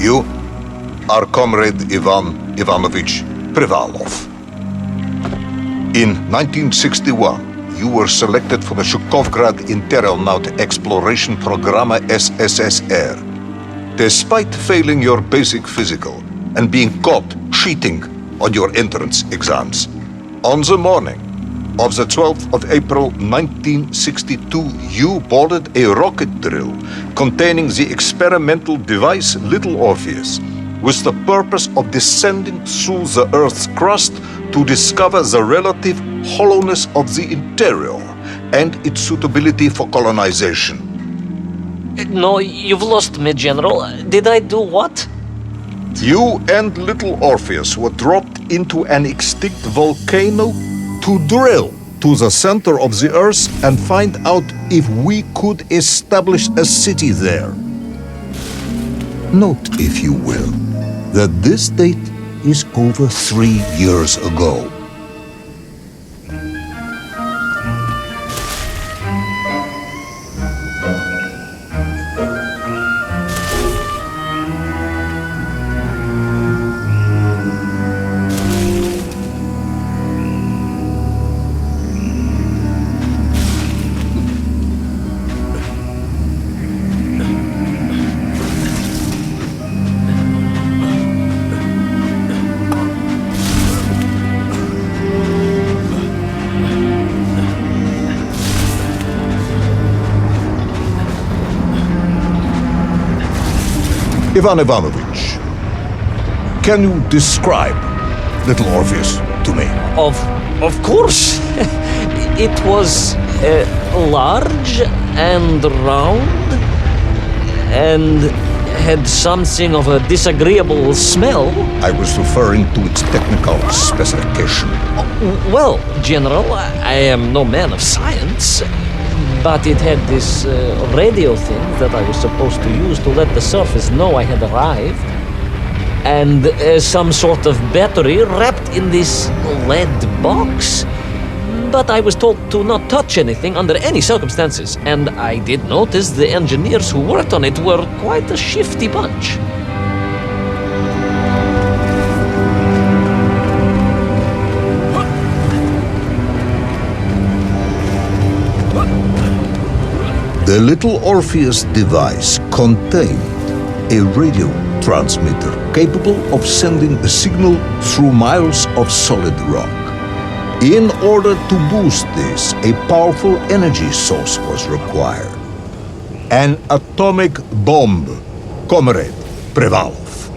You are Comrade Ivan Ivanovich Privalov. In 1961, you were selected for the Shukovgrad Internaut Exploration Program SSSR. Despite failing your basic physical and being caught cheating on your entrance exams, on the morning of the 12th of April 1962, you boarded a rocket drill containing the experimental device Little Orpheus with the purpose of descending through the Earth's crust to discover the relative hollowness of the interior and its suitability for colonization. No, you've lost me, General. Did I do what? You and Little Orpheus were dropped into an extinct volcano to drill to the center of the Earth and find out if we could establish a city there. Note, if you will, that this date is over 3 years ago. Ivan Ivanovich, can you describe Little Orpheus to me? Of course. It was large and round and had something of a disagreeable smell. I was referring to its technical specification. Well, General, I am no man of science, but it had this radio thing that I was supposed to use to let the surface know I had arrived, and some sort of battery wrapped in this lead box. But I was told to not touch anything under any circumstances, and I did notice the engineers who worked on it were quite a shifty bunch. The Little Orpheus device contained a radio transmitter capable of sending a signal through miles of solid rock. In order to boost this, a powerful energy source was required. An atomic bomb, Comrade Privalov.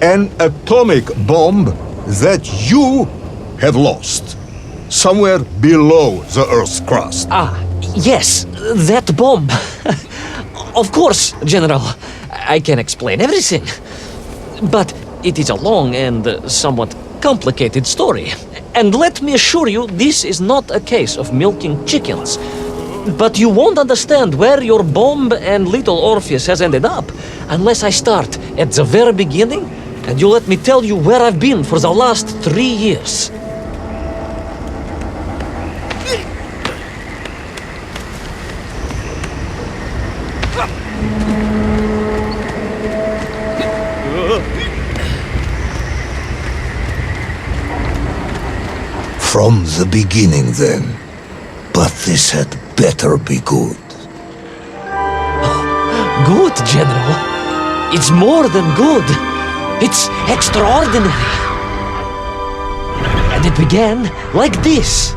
An atomic bomb that you have lost somewhere below the Earth's crust. Yes, that bomb. Of course, General. I can explain everything. But it is a long and somewhat complicated story. And let me assure you, this is not a case of milking chickens. But you won't understand where your bomb and Little Orpheus has ended up unless I start at the very beginning and you let me tell you where I've been for the last 3 years. From the beginning, then. But this had better be good. Good, General. It's more than good. It's extraordinary. And it began like this.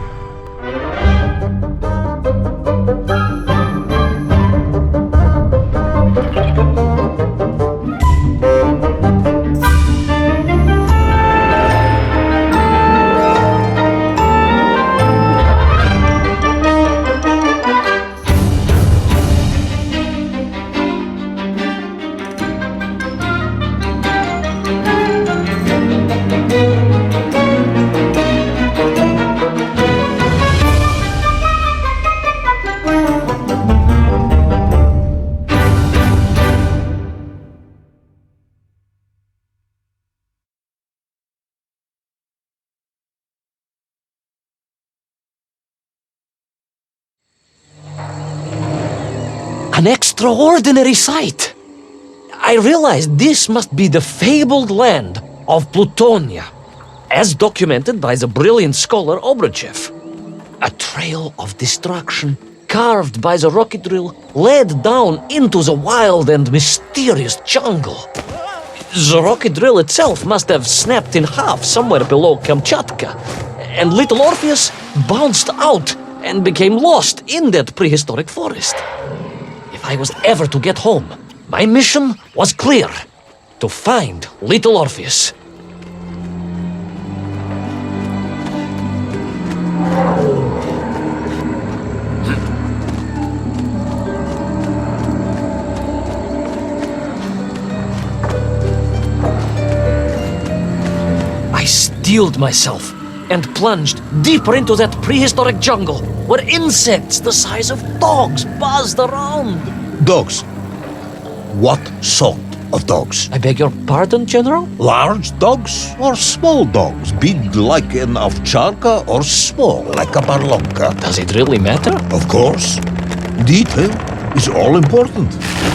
An extraordinary sight. I realized this must be the fabled land of Plutonia, as documented by the brilliant scholar Obruchev. A trail of destruction carved by the rocket drill led down into the wild and mysterious jungle. The rocket drill itself must have snapped in half somewhere below Kamchatka, and Little Orpheus bounced out and became lost in that prehistoric forest. If I was ever to get home, my mission was clear: to find Little Orpheus. I steeled myself and plunged deeper into that prehistoric jungle where insects the size of dogs buzzed around. Dogs? What sort of dogs? I beg your pardon, General? Large dogs or small dogs? Big like an ovcharka or small like a barlonka? Does it really matter? Of course. Detail is all important.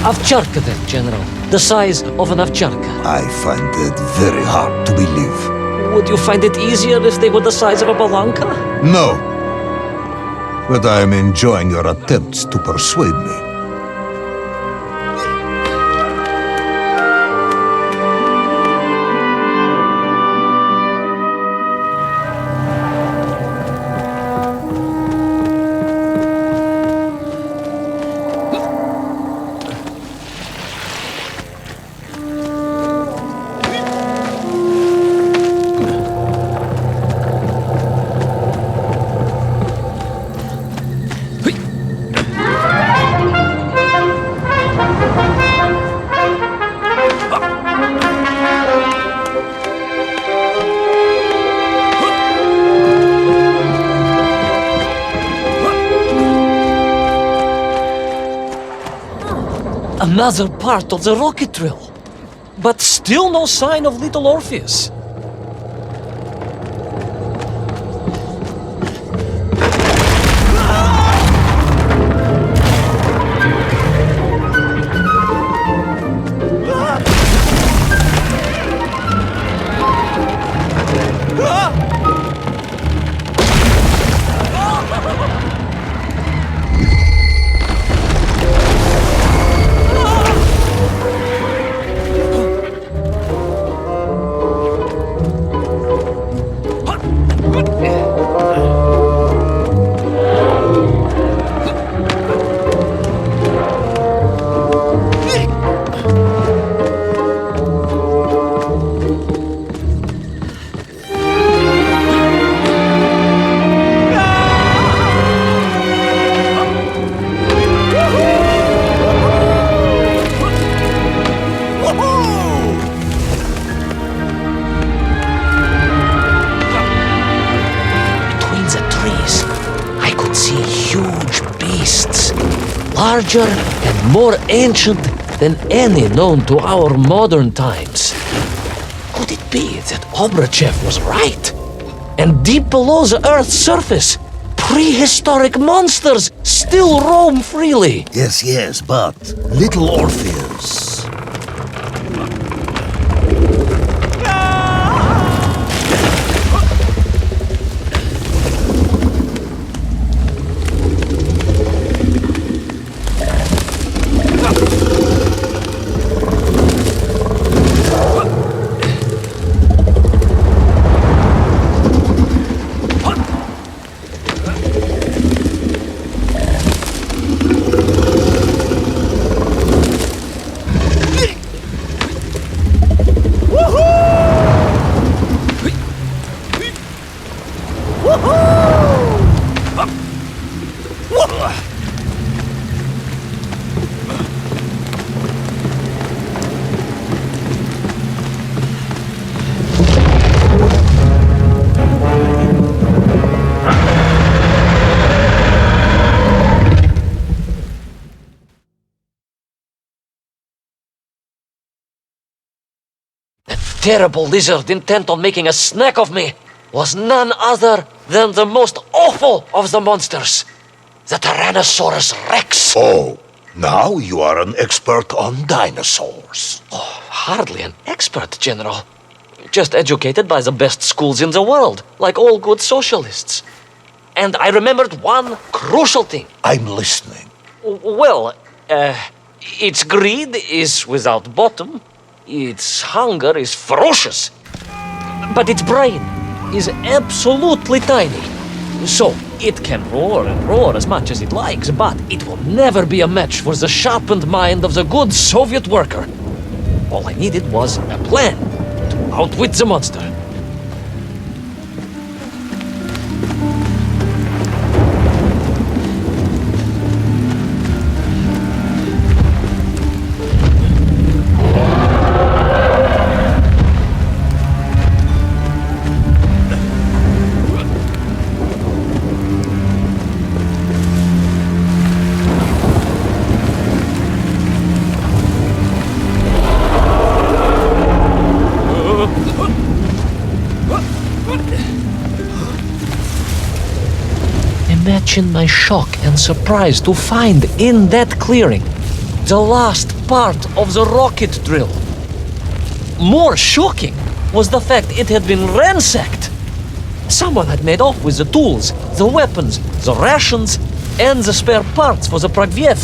Ovcharka then, General. The size of an ovcharka. I find it very hard to believe. Would you find it easier if they were the size of a balanka? No. But I am enjoying your attempts to persuade me. Another part of the rocket drill. But still no sign of Little Orpheus. Larger and more ancient than any known to our modern times. Could it be that Obruchev was right? And deep below the Earth's surface, prehistoric monsters still roam freely? Yes, but Little Orpheus. Terrible lizard intent on making a snack of me was none other than the most awful of the monsters, the Tyrannosaurus Rex. Oh, Now you are an expert on dinosaurs. Hardly an expert, General. Just educated by the best schools in the world, like all good socialists. And I remembered one crucial thing. I'm listening. Well, its greed is without bottom, its hunger is ferocious, but its brain is absolutely tiny. So, it can roar and roar as much as it likes, but it will never be a match for the sharpened mind of the good Soviet worker. All I needed was a plan to outwit the monster. Imagine my shock and surprise to find in that clearing the last part of the rocket drill. More shocking was the fact it had been ransacked. Someone had made off with the tools, the weapons, the rations, and the spare parts for the Pragviev.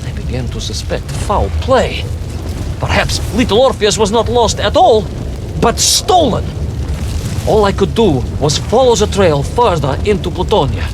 I began to suspect foul play. Perhaps Little Orpheus was not lost at all, but stolen. All I could do was follow the trail further into Plutonia.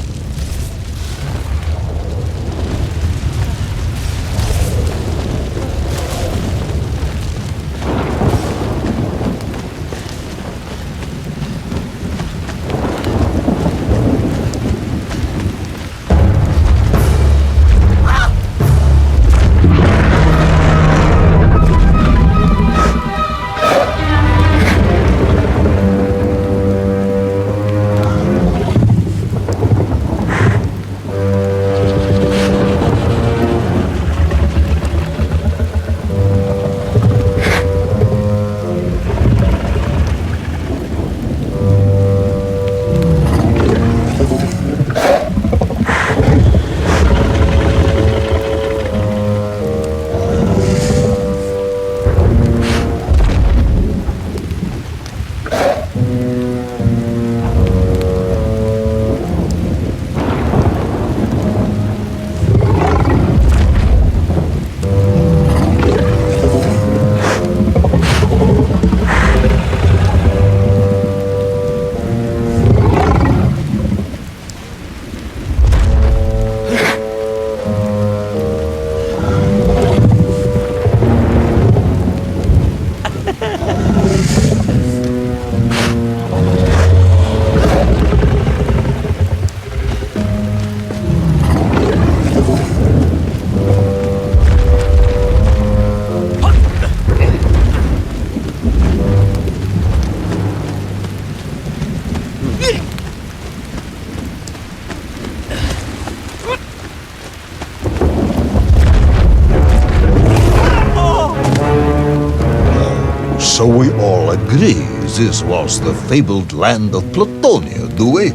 So we all agree this was the fabled land of Plutonia, do we?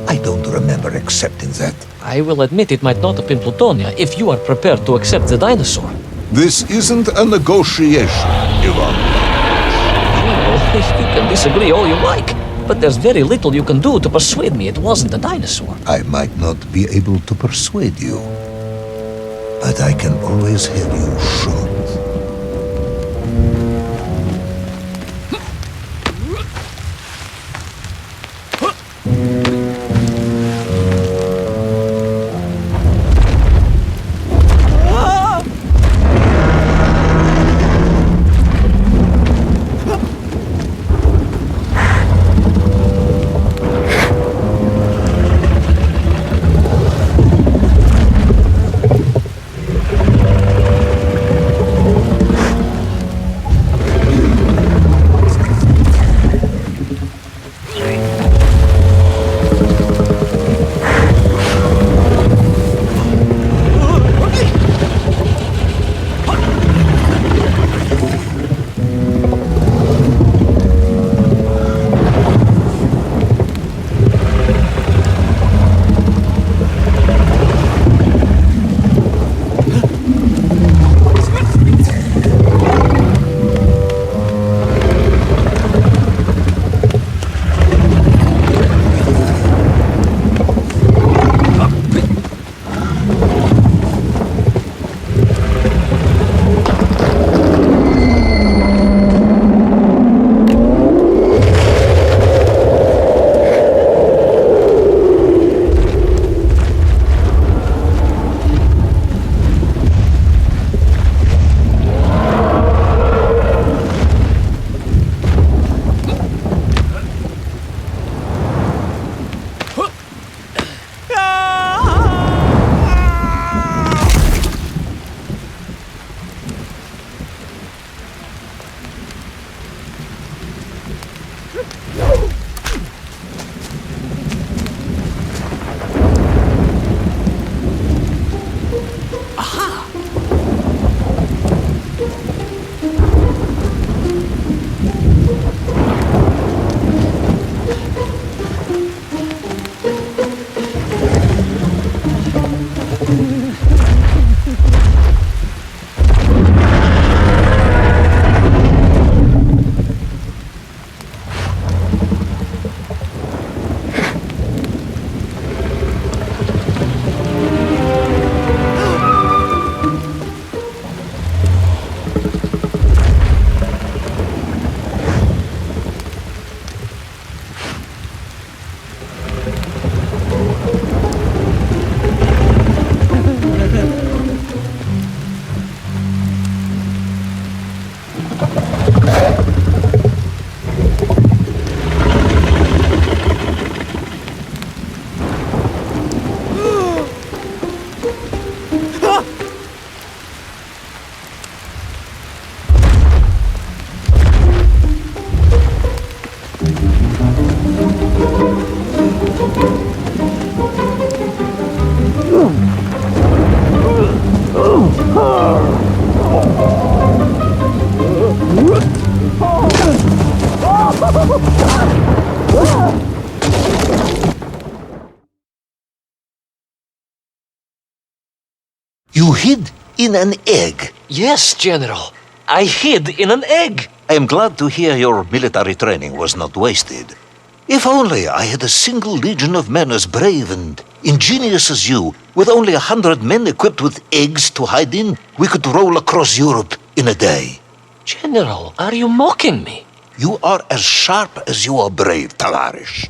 I don't remember accepting that. I will admit it might not have been Plutonia if you are prepared to accept the dinosaur. This isn't a negotiation, Ivan. You can disagree all you like, but there's very little you can do to persuade me it wasn't a dinosaur. I might not be able to persuade you, but I can always have you shot. hid in an egg. Yes, General. I hid in an egg. I am glad to hear your military training was not wasted. If only I had a single legion of men as brave and ingenious as you, with only 100 men equipped with eggs to hide in, we could roll across Europe in a day. General, are you mocking me? You are as sharp as you are brave, Tavarish.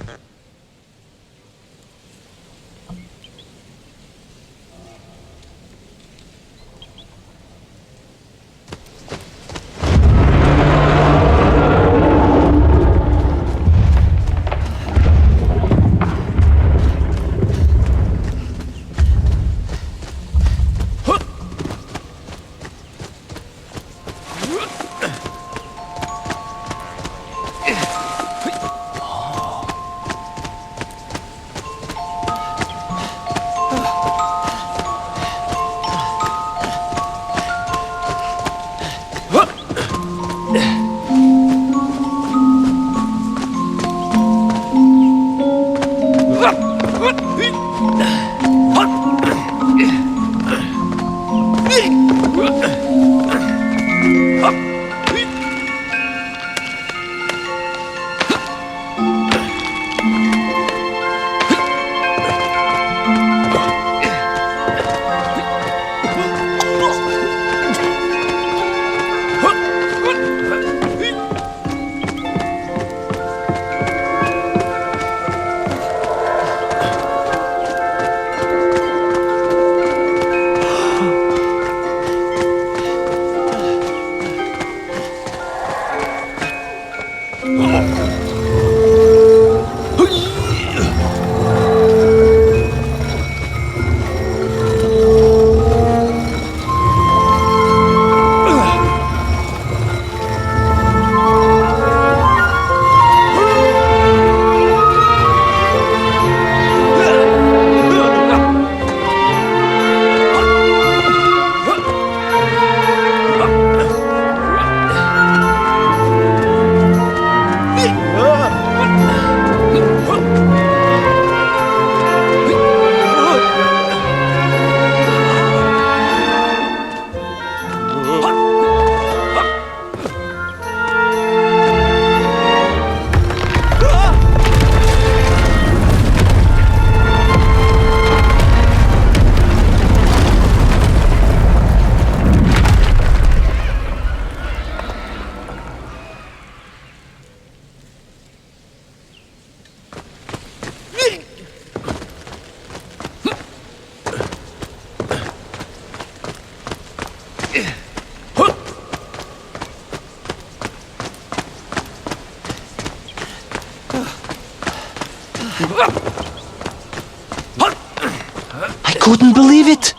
I couldn't believe it.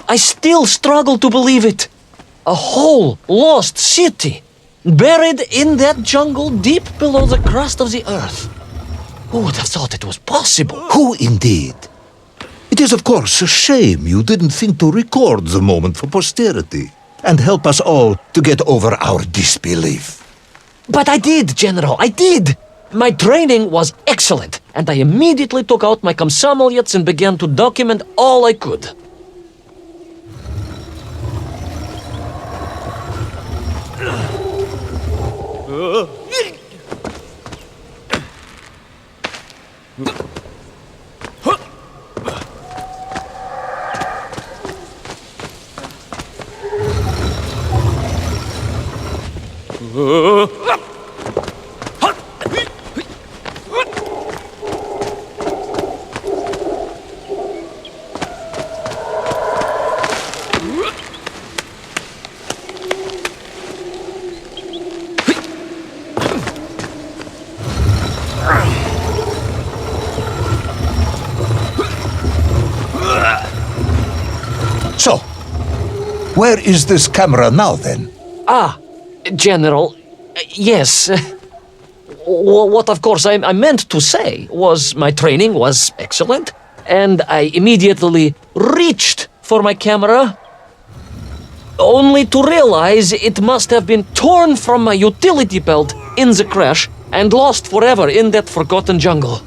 I still struggle to believe it. A whole lost city, buried in that jungle deep below the crust of the earth. Who would have thought it was possible? Who indeed? It is, of course, a shame you didn't think to record the moment for posterity and help us all to get over our disbelief. But I did, General, I did. My training was excellent, and I immediately took out my комсомолец and began to document all I could. So, where is this camera now, then? General, yes. What, of course, I meant to say was my training was excellent, and I immediately reached for my camera, only to realize it must have been torn from my utility belt in the crash and lost forever in that forgotten jungle.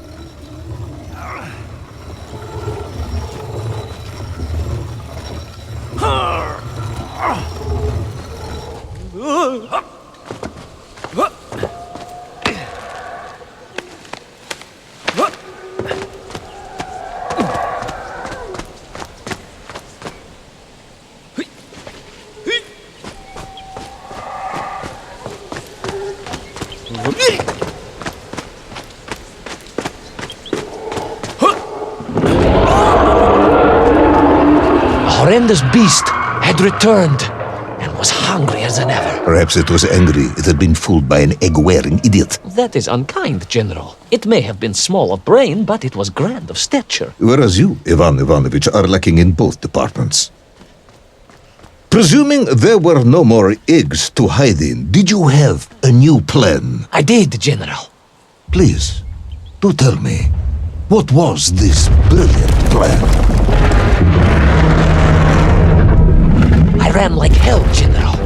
Horrendous beast had returned and was hungrier than ever. Perhaps it was angry it had been fooled by an egg-wearing idiot. That is unkind, General. It may have been small of brain, but it was grand of stature. Whereas you, Ivan Ivanovich, are lacking in both departments. Presuming there were no more eggs to hide in, did you have a new plan? I did, General. Please, do tell me, what was this brilliant plan? I ran like hell, General.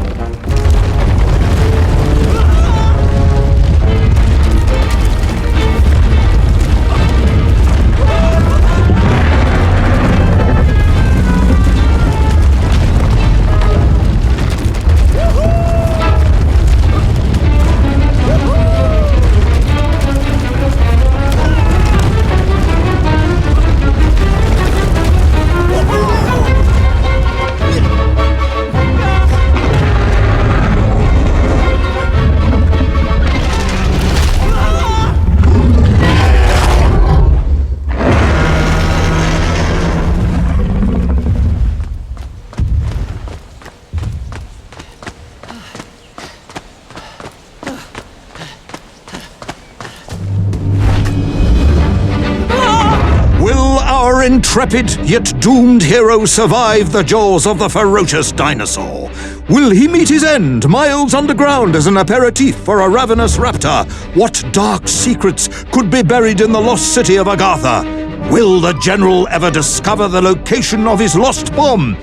Intrepid yet doomed hero survive the jaws of the ferocious dinosaur? Will he meet his end miles underground as an aperitif for a ravenous raptor? What dark secrets could be buried in the lost city of Agatha? Will the general ever discover the location of his lost bomb?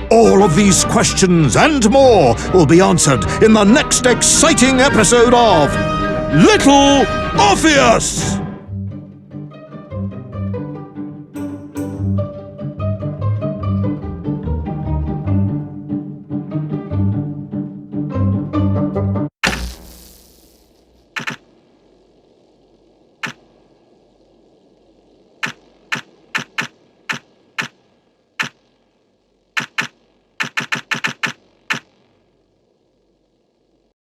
All of these questions and more will be answered in the next exciting episode of Little Orpheus!